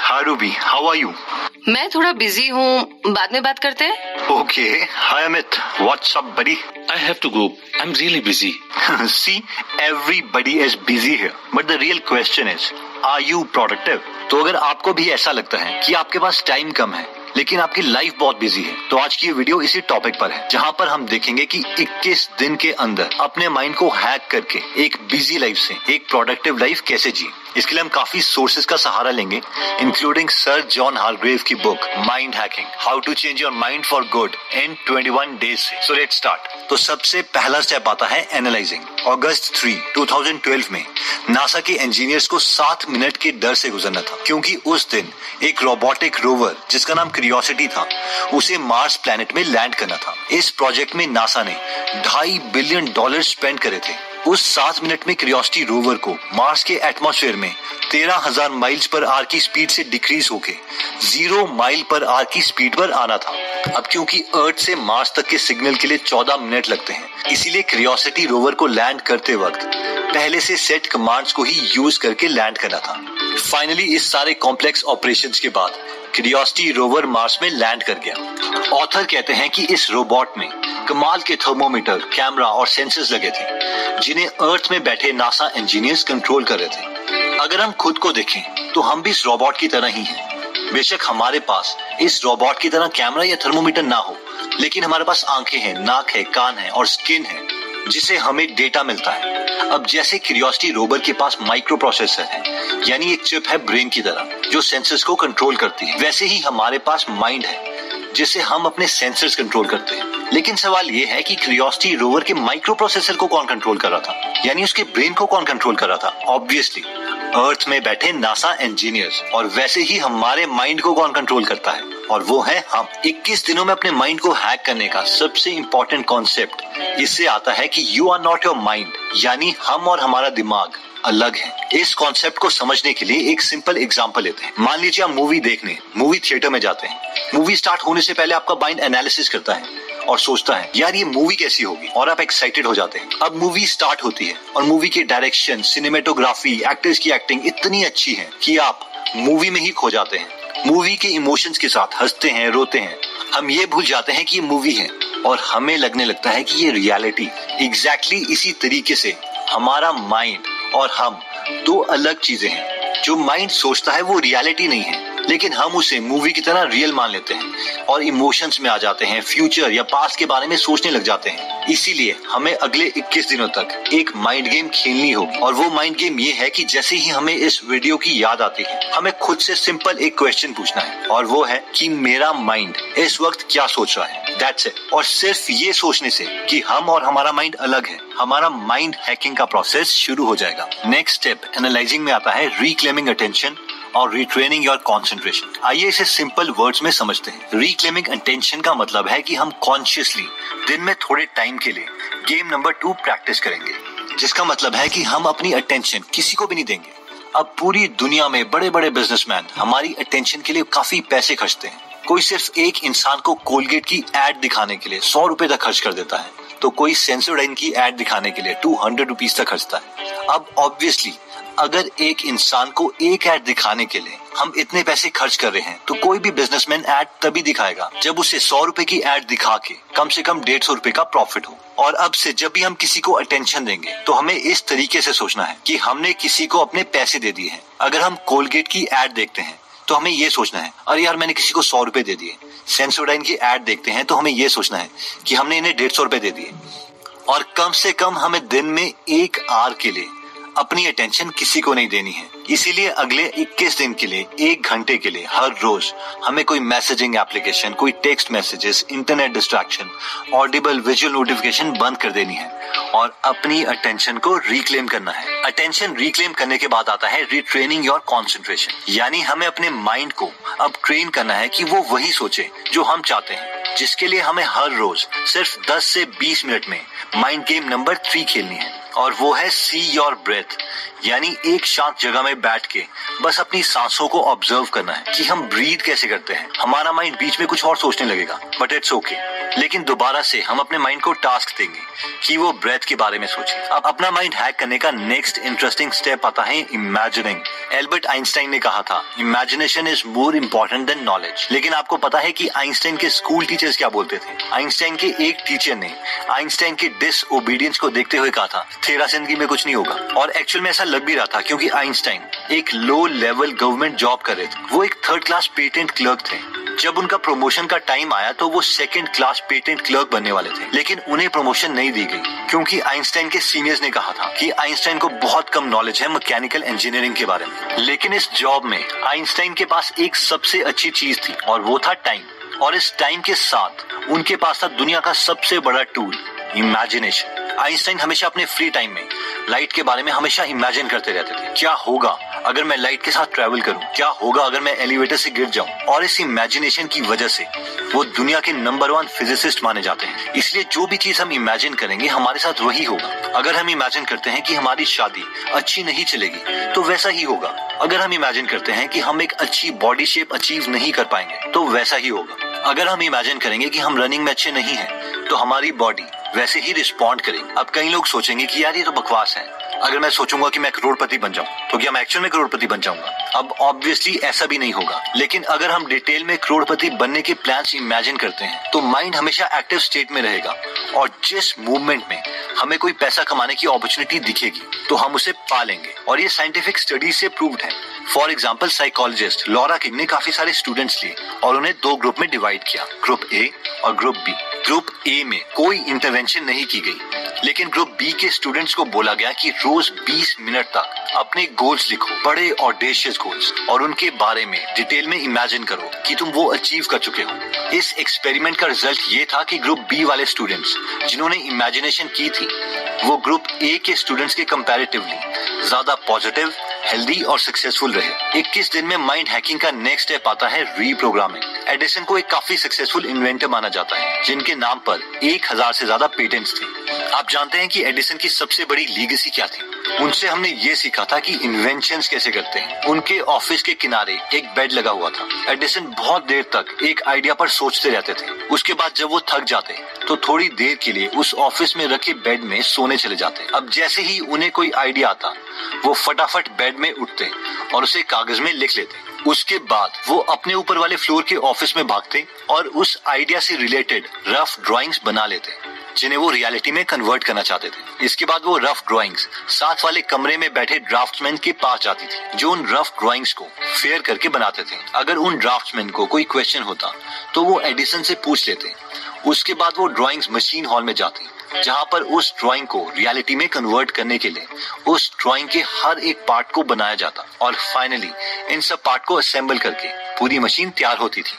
Hi Ruby, how are you? मैं थोड़ा busy हूँ, बाद में बात करते हैं। Okay. Hi Amit, what's up buddy? I have to go. I'm really busy. See, everybody is busy here. But the real question is, are you productive? तो अगर आपको भी ऐसा लगता है कि आपके पास टाइम कम है लेकिन आपकी लाइफ बहुत बिजी है, तो आज की ये वीडियो इसी टॉपिक पर है, जहां पर हम देखेंगे कि 21 दिन के अंदर अपने माइंड को हैक करके एक बिजी लाइफ से एक प्रोडक्टिव लाइफ कैसे जिए। इसके लिए हम काफी सोर्सेज का सहारा लेंगे, इंक्लूडिंग सर जॉन हार्ग्रेव की book mind hacking, how to change your mind for good in 21 days से। So let's start. तो सबसे पहला स्टेप आता है एनालाइजिंग। अगस्त 3, 2012 में नासा के इंजीनियर्स को 7 मिनट के डर से गुजरना था, क्योंकि उस दिन एक रोबोटिक रोवर जिसका नाम क्यूरियोसिटी था, उसे मार्स प्लैनेट में लैंड करना था। इस प्रोजेक्ट में नासा ने $2.5 बिलियन स्पेंड करे थे। उस 7 मिनट में क्यूरियोसिटी रोवर को मार्स के एटमॉस्फेयर में 13,000 माइल्स पर आवर की स्पीड से डिक्रीज होके 0 माइल पर आवर की स्पीड पर आना था। अब क्योंकि अर्थ से मार्स तक के सिग्नल के लिए 14 मिनट लगते हैं, इसीलिए क्यूरियोसिटी रोवर को लैंड करते वक्त पहले से सेट कमांड्स को ही यूज करके लैंड करना था। फाइनली इस सारे कॉम्प्लेक्स ऑपरेशंस के बाद क्यूरियोसिटी रोवर मार्स में लैंड कर गया। ऑथर कहते हैं कि इस रोबोट में कमाल के थर्मोमीटर, कैमरा और सेंसर्स लगे थे, जिन्हें अर्थ में बैठे नासा इंजीनियर्स कंट्रोल कर रहे थे। अगर हम खुद को देखें तो हम भी इस रोबोट की तरह ही हैं। बेशक हमारे पास इस रोबोट की तरह कैमरा या थर्मोमीटर ना हो, लेकिन हमारे पास आंखें हैं, नाक है, कान है और स्किन है, जिससे हमें डेटा मिलता है। अब जैसे क्यूरियोसिटी रोवर के पास माइक्रो प्रोसेसर है, यानी एक चिप है ब्रेन की तरह जो सेंसर्स को कंट्रोल करती है, वैसे ही हमारे पास माइंड है जिससे हम अपने सेंसर्स कंट्रोल करते हैं। लेकिन सवाल ये है कि क्यूरियोसिटी रोवर के माइक्रो प्रोसेसर को कौन कंट्रोल कर रहा था, यानी उसके ब्रेन को कौन कंट्रोल कर रहा था? ऑब्वियसली अर्थ में बैठे नासा इंजीनियर्स। और वैसे ही हमारे माइंड को कौन कंट्रोल करता है, और वो है हम। 21 दिनों में अपने माइंड को हैक करने का सबसे इंपॉर्टेंट कॉन्सेप्ट इससे आता है कि you are not your mind, यानी हम और हमारा दिमाग अलग है। इस कॉन्सेप्ट को समझने के लिए एक सिंपल एग्जांपल लेते हैं। मान लीजिए आप मूवी देखने मूवी थिएटर में जाते हैं। मूवी स्टार्ट होने से पहले आपका माइंड एनालिसिस करता है और सोचता है यार ये मूवी कैसी होगी, और आप एक्साइटेड हो जाते हैं। अब मूवी स्टार्ट होती है और मूवी की डायरेक्शन, सिनेमेटोग्राफी, एक्टर्स की एक्टिंग इतनी अच्छी है कि आप मूवी में ही खो जाते हैं। मूवी के इमोशंस के साथ हंसते हैं, रोते हैं। हम ये भूल जाते हैं कि ये मूवी है और हमें लगने लगता है कि ये रियलिटी। एग्जैक्टली इसी तरीके से हमारा माइंड और हम दो अलग चीजें हैं। जो माइंड सोचता है वो रियलिटी नहीं है, लेकिन हम उसे मूवी की तरह रियल मान लेते हैं और इमोशंस में आ जाते हैं, फ्यूचर या पास्ट के बारे में सोचने लग जाते हैं। इसीलिए हमें अगले 21 दिनों तक एक माइंड गेम खेलनी होगी, और वो माइंड गेम ये है कि जैसे ही हमें इस वीडियो की याद आती है, हमें खुद से सिंपल एक क्वेश्चन पूछना है, और वो है कि मेरा माइंड इस वक्त क्या सोच रहा है। That's it. और सिर्फ ये सोचने से कि हम और हमारा माइंड अलग है, हमारा माइंड हैकिंग का प्रोसेस शुरू हो जाएगा। नेक्स्ट स्टेप एनालाइजिंग में आता है रिक्लेमिंग अटेंशन और रिट्रेनिंग योर कॉन्सेंट्रेशन। आइए इसे सिंपल वर्ड्स में समझते हैं। रिक्लेमिंग अटेंशन का मतलब है कि हम कॉन्शियसली दिन में थोड़े टाइम के लिए गेम नंबर 2 प्रैक्टिस करेंगे, जिसका मतलब है कि हम अपनी अटेंशन किसी को भी नहीं देंगे। अब पूरी दुनिया में बड़े बड़े बिजनेसमैन हमारी अटेंशन के लिए काफी पैसे खर्चते हैं। कोई सिर्फ एक इंसान को कोलगेट की एड दिखाने के लिए 100 रुपए तक खर्च कर देता है, तो कोई सेंसोडाइन की एड दिखाने के लिए 200 रुपीज तक खर्चता है। अब ऑब्वियसली अगर एक इंसान को एक एड दिखाने के लिए हम इतने पैसे खर्च कर रहे हैं, तो कोई भी बिजनेसमैन एड तभी दिखाएगा जब उसे 100 रुपए की एड दिखा के कम से कम 150 रुपए का प्रॉफिट हो। और अब से जब भी हम किसी को अटेंशन देंगे, तो हमें इस तरीके से सोचना है कि हमने किसी को अपने पैसे दे दिए हैं। अगर हम कोलगेट की एड देखते हैं तो हमें ये सोचना है अरे यार मैंने किसी को 100 रुपए दे दिए। सेंसोडाइन की एड देखते हैं तो हमें ये सोचना है कि हमने इन्हें 150 रुपए दे दिए। और कम से कम हमें दिन में 1 आवर के लिए अपनी अटेंशन किसी को नहीं देनी है। इसीलिए अगले 21 दिन के लिए 1 घंटे के लिए हर रोज हमें कोई मैसेजिंग एप्लीकेशन, कोई text messages, internet distraction, Audible visual notification बंद कर देनी है और अपनी अटेंशन को रिक्लेम करना है। अटेंशन रिक्लेम करने के बाद आता है रिट्रेनिंग योर कॉन्सेंट्रेशन, यानी हमें अपने माइंड को अब ट्रेन करना है कि वो वही सोचे जो हम चाहते हैं, जिसके लिए हमें हर रोज सिर्फ 10 से 20 मिनट में माइंड गेम नंबर 3 खेलनी है, और वो है सी योर ब्रेथ, यानी एक शांत जगह में बैठ के बस अपनी सांसों को ऑब्जर्व करना है कि हम ब्रीथ कैसे करते हैं। हमारा माइंड बीच में कुछ और सोचने लगेगा, बट इट्स ओके। लेकिन दोबारा से हम अपने माइंड को टास्क देंगे कि वो ब्रेथ के बारे में सोचे। अब अपना माइंड हैक करने का नेक्स्ट इंटरेस्टिंग स्टेप आता है इमेजिनिंग। एल्बर्ट आइंस्टाइन ने कहा था, imagination is more important then knowledge. लेकिन आपको पता है कि आइंस्टाइन के स्कूल टीचर्स क्या बोलते थे? आइंस्टाइन के एक टीचर ने आइंस्टाइन के डिसओबीडियंस को देखते हुए कहा था, तेरा जिंदगी में कुछ नहीं होगा। और एक्चुअल में ऐसा लग भी रहा था, क्योंकि आइंस्टाइन एक लो लेवल गवर्नमेंट जॉब कर रहे थे। वो एक 3rd क्लास पेटेंट क्लर्क थे। जब उनका प्रमोशन का टाइम आया तो वो 2nd क्लास पेटेंट क्लर्क बनने वाले थे, लेकिन उन्हें प्रमोशन नहीं दी गई, क्योंकि आइंस्टाइन के सीनियर्स ने कहा था कि आइंस्टाइन को बहुत कम नॉलेज है मैकेनिकल इंजीनियरिंग के बारे में। लेकिन इस जॉब में आइंस्टाइन के पास एक सबसे अच्छी चीज थी, और वो था टाइम। और इस टाइम के साथ उनके पास था दुनिया का सबसे बड़ा टूल, इमेजिनेशन। आइंस्टाइन हमेशा अपने फ्री टाइम में लाइट के बारे में हमेशा इमेजिन करते रहते थे। क्या होगा अगर मैं लाइट के साथ ट्रैवल करूं? क्या होगा अगर मैं एलिवेटर से गिर जाऊं? और इस इमेजिनेशन की वजह से वो दुनिया के नंबर 1 फिजिसिस्ट माने जाते हैं। इसलिए जो भी चीज हम इमेजिन करेंगे हमारे साथ वही होगा। अगर हम इमेजिन करते हैं कि हमारी शादी अच्छी नहीं चलेगी, तो वैसा ही होगा। अगर हम इमेजिन करते हैं कि हम एक अच्छी बॉडी शेप अचीव नहीं कर पाएंगे, तो वैसा ही होगा। अगर हम इमेजिन करेंगे कि हम रनिंग में अच्छे नहीं हैं, तो हमारी बॉडी वैसे ही रिस्पॉन्ड करेगी। अब कई लोग सोचेंगे कि यार ये तो बकवास है। अगर मैं सोचूंगा कि मैं करोड़पति बन जाऊं, तो क्या मैं एक्चुअल में करोड़पति बन जाऊंगा? अब ऑब्वियसली ऐसा भी नहीं होगा। लेकिन अगर हम डिटेल में करोड़पति बनने के प्लान्स इमेजिन करते हैं, तो माइंड हमेशा एक्टिव स्टेट में रहेगा, और जिस मूवमेंट में हमें कोई पैसा कमाने की अपॉर्चुनिटी दिखेगी, तो हम उसे पा लेंगे। और ये साइंटिफिक स्टडीज से प्रूव्ड है। For example, psychologist Laura king ने काफी सारे स्टूडेंट्स लिए और उन्हें 2 ग्रुप में डिवाइड किया, ग्रुप ए और ग्रुप बी। ग्रुप ए में कोई इंटरवेंशन नहीं की गई, लेकिन ग्रुप बी के स्टूडेंट्स को बोला गया कि रोज 20 मिनट तक अपने गोल्स लिखो, बड़े ऑडेशियस गोल्स, और उनके बारे में डिटेल में इमेजिन करो कि तुम वो अचीव कर चुके हो। इस एक्सपेरिमेंट का रिजल्ट ये था कि ग्रुप बी वाले स्टूडेंट्स जिन्होंने इमेजिनेशन की थी, वो ग्रुप ए के स्टूडेंट्स के कंपैरेटिवली ज्यादा पॉजिटिव, हेल्दी और सक्सेसफुल रहे। 21 दिन में माइंड हैकिंग का नेक्स्ट स्टेप आता है रीप्रोग्रामिंग। एडिसन को एक काफी सक्सेसफुल इन्वेंटर माना जाता है, जिनके नाम पर 1000 से ज्यादा पेटेंट्स थे। आप जानते हैं कि एडिसन की सबसे बड़ी लीगेसी क्या थी? उनसे हमने ये सीखा था कि इन्वेंशंस कैसे करते हैं। उनके ऑफिस के किनारे एक बेड लगा हुआ था। एडिसन बहुत देर तक एक आइडिया पर सोचते रहते थे। उसके बाद जब वो थक जाते, तो थोड़ी देर के लिए उस ऑफिस में रखे बेड में सोने चले जाते। अब जैसे ही उन्हें कोई आइडिया आता, वो फटाफट बेड में उठते और उसे कागज में लिख लेते। उसके बाद वो अपने ऊपर वाले फ्लोर के ऑफिस में भागते और उस आइडिया से रिलेटेड रफ ड्राइंग्स बना लेते, जिन्हें वो रियलिटी में कन्वर्ट करना चाहते थे। इसके बाद वो रफ ड्राइंग्स साथ वाले कमरे में बैठे ड्राफ्ट्समैन के पास जाती थी, जो उन रफ ड्राइंग्स को फेयर करके बनाते थे। अगर उन ड्राफ्ट्समैन को कोई क्वेश्चन होता, तो वो एडिसन से पूछ लेते। उसके बाद वो ड्राइंग्स मशीन हॉल में जाती, जहां पर उस ड्राइंग को रियलिटी में कन्वर्ट करने के लिए उस ड्राइंग के हर एक पार्ट को बनाया जाता, और फाइनली इन सब पार्ट को असेंबल करके पूरी मशीन तैयार होती थी।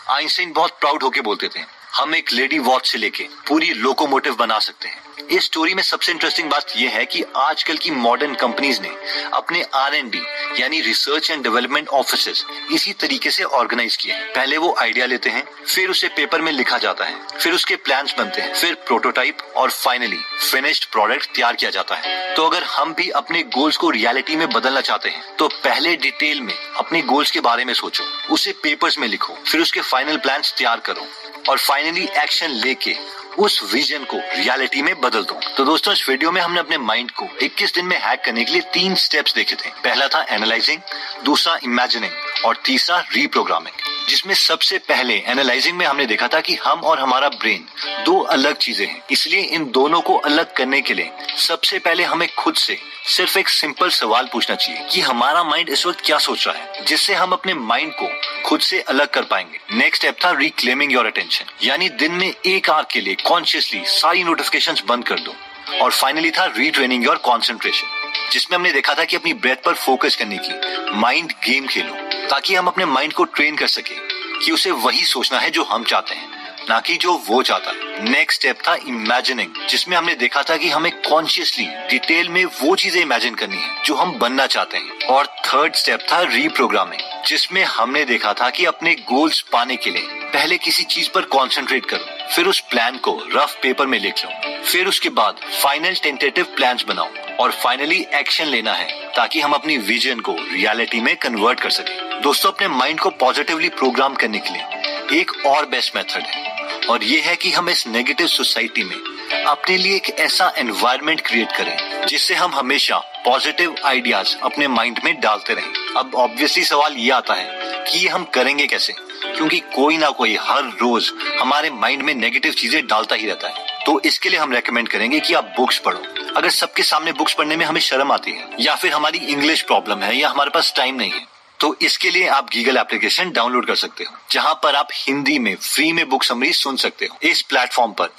आइंस्टाइन बहुत प्राउड होके बोलते थे, हम एक लेडी वॉच से लेके पूरी लोकोमोटिव बना सकते हैं। इस स्टोरी में सबसे इंटरेस्टिंग बात यह है कि आजकल की मॉडर्न कंपनीज ने अपने R&D यानी रिसर्च एंड डेवलपमेंट ऑफिसेस इसी तरीके से ऑर्गेनाइज किए हैं। पहले वो आइडिया लेते हैं, फिर उसे पेपर में लिखा जाता है, फिर उसके प्लान्स बनते हैं, फिर प्रोटोटाइप, और फाइनली फिनिश्ड प्रोडक्ट तैयार किया जाता है। तो अगर हम भी अपने गोल्स को रियलिटी में बदलना चाहते हैं, तो पहले डिटेल में अपने गोल्स के बारे में सोचो, उसे पेपर्स में लिखो, फिर उसके फाइनल प्लान्स तैयार करो, और फाइनली एक्शन लेके उस विजन को रियलिटी में बदल दो। तो दोस्तों, इस वीडियो में हमने अपने माइंड को 21 दिन में हैक करने के लिए 3 स्टेप्स देखे थे। पहला था एनालाइजिंग, दूसरा इमेजिनिंग, और तीसरा रीप्रोग्रामिंग। जिसमें सबसे पहले एनालाइजिंग में हमने देखा था कि हम और हमारा ब्रेन 2 अलग चीजें हैं। इसलिए इन दोनों को अलग करने के लिए सबसे पहले हमें खुद से सिर्फ एक सिंपल सवाल पूछना चाहिए कि हमारा माइंड इस वक्त क्या सोच रहा है, जिससे हम अपने माइंड को खुद से अलग कर पाएंगे। नेक्स्ट स्टेप था रिक्लेमिंग योर अटेंशन, यानी दिन में 1 आवर के लिए कॉन्शियसली सारी नोटिफिकेशंस बंद कर दो। और फाइनली था रीट्रेनिंग योर कंसंट्रेशन, जिसमें हमने देखा था कि अपनी ब्रेथ पर फोकस करने की माइंड गेम खेलो, ताकि हम अपने माइंड को ट्रेन कर सके कि उसे वही सोचना है जो हम चाहते हैं, ना कि जो वो चाहता है। नेक्स्ट स्टेप था इमेजिनिंग, जिसमें हमने देखा था कि हमें कॉन्शियसली डिटेल में वो चीजें इमेजिन करनी है जो हम बनना चाहते हैं। और थर्ड स्टेप था रीप्रोग्रामिंग, जिसमें हमने देखा था कि अपने गोल्स पाने के लिए पहले किसी चीज पर कंसंट्रेट करो, फिर उस प्लान को रफ पेपर में लिख लो, फिर उसके बाद फाइनल टेंटेटिव प्लान्स बनाओ, और फाइनली एक्शन लेना है ताकि हम अपनी विजन को रियलिटी में कन्वर्ट कर सके। दोस्तों, अपने माइंड को पॉजिटिवली प्रोग्राम करने के लिए एक और बेस्ट मेथड है, और ये है कि हम इस नेगेटिव सोसाइटी में अपने लिए एक ऐसा एनवायरनमेंट क्रिएट करें जिससे हम हमेशा पॉजिटिव आइडियाज अपने माइंड में डालते रहें। अब ऑब्वियसली सवाल ये आता है कि ये हम करेंगे कैसे, क्योंकि कोई ना कोई हर रोज हमारे माइंड में नेगेटिव चीजें डालता ही रहता है। तो इसके लिए हम रेकमेंड करेंगे कि आप बुक्स पढ़ो। अगर सबके सामने बुक्स पढ़ने में हमें शर्म आती है, या फिर हमारी इंग्लिश प्रॉब्लम है, या हमारे पास टाइम नहीं है, तो इसके लिए आप गीगल एप्लीकेशन डाउनलोड कर सकते हो, जहां पर आप हिंदी में फ्री में बुक समरी सुन सकते हो। इस प्लेटफॉर्म पर